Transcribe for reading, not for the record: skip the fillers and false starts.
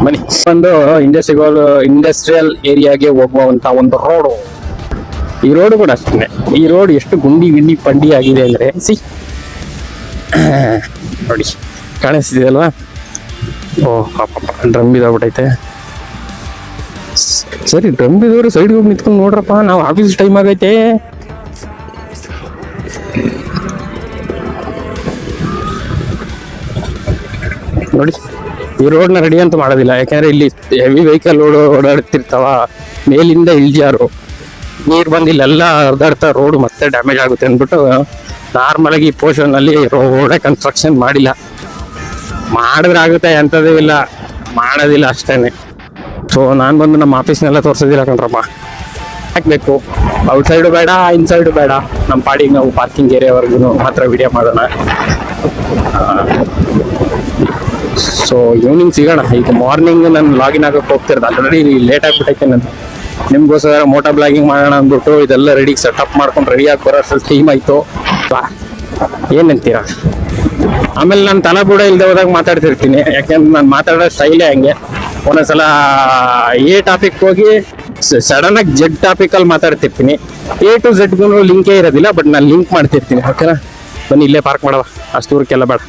ಬನ್ನಿ. ಒಂದು ಇಂಡಸ್ಟ್ರಿಯಲ್ ಏರಿಯಾಗೆ ಹೋಗುವಂತ ಒಂದು ರೋಡು. ಈ ರೋಡ್ ಕೂಡ ಅಷ್ಟೇ. ಈ ರೋಡ್ ಎಷ್ಟು ಗುಂಡಿ ಪಂಡಿ ಆಗಿದೆ ಅಂದ್ರೆ ನೋಡಿ, ಕಾಣಿಸ್ತಿದೆ ಅಲ್ವಾ? ಡ್ರಮ್ ಬಿದ್ದೋಗ್ಬಿಟ್ಟೈತೆ. ಸರಿ, ಡ್ರಮ್ ಬಿದ್ದವ್ರು ಸೈಡ್ಗೆ ಹೋಗಿ ನಿಂತ್ಕೊಂಡು ನೋಡ್ರಪ್ಪ, ನಾವು ಆಫೀಸ್ ಟೈಮ್ ಆಗೈತೆ. ನೋಡಿ, ಈ ರೋಡ್ನ ರೆಡಿ ಅಂತ ಮಾಡೋದಿಲ್ಲ, ಯಾಕಂದ್ರೆ ಇಲ್ಲಿ ಹೆವಿ ವೆಹಿಕಲ್ ಓಡಾಡ್ತಿರ್ತಾವ, ಮೇಲಿಂದ ಇಳಿಜಾರು, ನೀರು ಬಂದು ಇಲ್ಲೆಲ್ಲ ಹರಿದಾಡ್ತಾ ರೋಡ್ ಮತ್ತೆ ಡ್ಯಾಮೇಜ್ ಆಗುತ್ತೆ ಅಂದ್ಬಿಟ್ಟು ನಾರ್ಮಲ್ ಆಗಿ ಈ ಪೋರ್ಷನ್ ಅಲ್ಲಿ ರೋಡೇ ಕನ್ಸ್ಟ್ರಕ್ಷನ್ ಮಾಡಿಲ್ಲ. ಮಾಡಿದ್ರೆ ಆಗುತ್ತೆ, ಎಂಥದ್ದು ಇಲ್ಲ, ಮಾಡೋದಿಲ್ಲ ಅಷ್ಟೇನೆ. ಸೊ ನಾನು ಬಂದು ನಮ್ಮ ಆಫೀಸ್ನೆಲ್ಲ ತೋರಿಸೋದಿಲ್ಲ ಕಣ್ರಪ್ಪ. ಹಾಕ್ಬೇಕು, ಔಟ್ ಸೈಡು ಬೇಡ, ಇನ್ಸೈಡು ಬೇಡ, ನಮ್ಮ ಪಾಡಿಗೆ ನಾವು ಪಾರ್ಕಿಂಗ್ ಏರಿಯಾವರೆಗೂ ಮಾತ್ರ ವಿಡಿಯೋ ಮಾಡೋಣ. ಸೊ ಈವ್ನಿಂಗ್ ಸಿಗೋಣ. ಈಗ ಮಾರ್ನಿಂಗ್ ನಾನು ಲಾಗಿನ್ ಆಗೋಕೆ ಹೋಗ್ತಿರೋದು, ಆಲ್ರೆಡಿ ಲೇಟ್ ಆಗಿಬಿಟ್ಟೈತೆ. ನಾನು ನಿಮ್ಗೋಸ್ಕರ ಮೋಟೋ ಬ್ಲಾಗಿಂಗ್ ಮಾಡೋಣ ಅಂದ್ಬಿಟ್ಟು ಇದೆಲ್ಲ ರೆಡಿ ಸೆಟಪ್ ಮಾಡ್ಕೊಂಡು ರೆಡಿಯಾಗಿ ಬರೋಷ್ಟು ಟೈಮ್ ಆಯಿತು. ಏನಂತೀರಾ? ಆಮೇಲೆ ನಾನು ತಲೆ ಬುಡ ಇಲ್ಲದೆ ಹೋದಾಗ ಮಾತಾಡ್ತಿರ್ತೀನಿ, ಯಾಕೆಂದ್ರೆ ನಾನು ಮಾತಾಡೋ ಸ್ಟೈಲೇ ಹಂಗೆ. ಒಂದೊಂದ್ಸಲ ಟಾಪಿಕ್ ಹೋಗಿ ಸಡನ್ ಆಗಿ ಜೆಡ್ ಟಾಪಿಕಲ್ಲಿ ಮಾತಾಡ್ತಿರ್ತೀನಿ. A to Z ಗೂ ಲಿಂಕೇ ಇರೋದಿಲ್ಲ, ಬಟ್ ನಾನು ಲಿಂಕ್ ಮಾಡ್ತಿರ್ತೀನಿ. ಓಕೆನಾ? ಬನ್ನಿ, ಇಲ್ಲೇ ಪಾರ್ಕ್ ಮಾಡವ, ಅಷ್ಟು ದೂರಕ್ಕೆಲ್ಲ ಬೇಡ.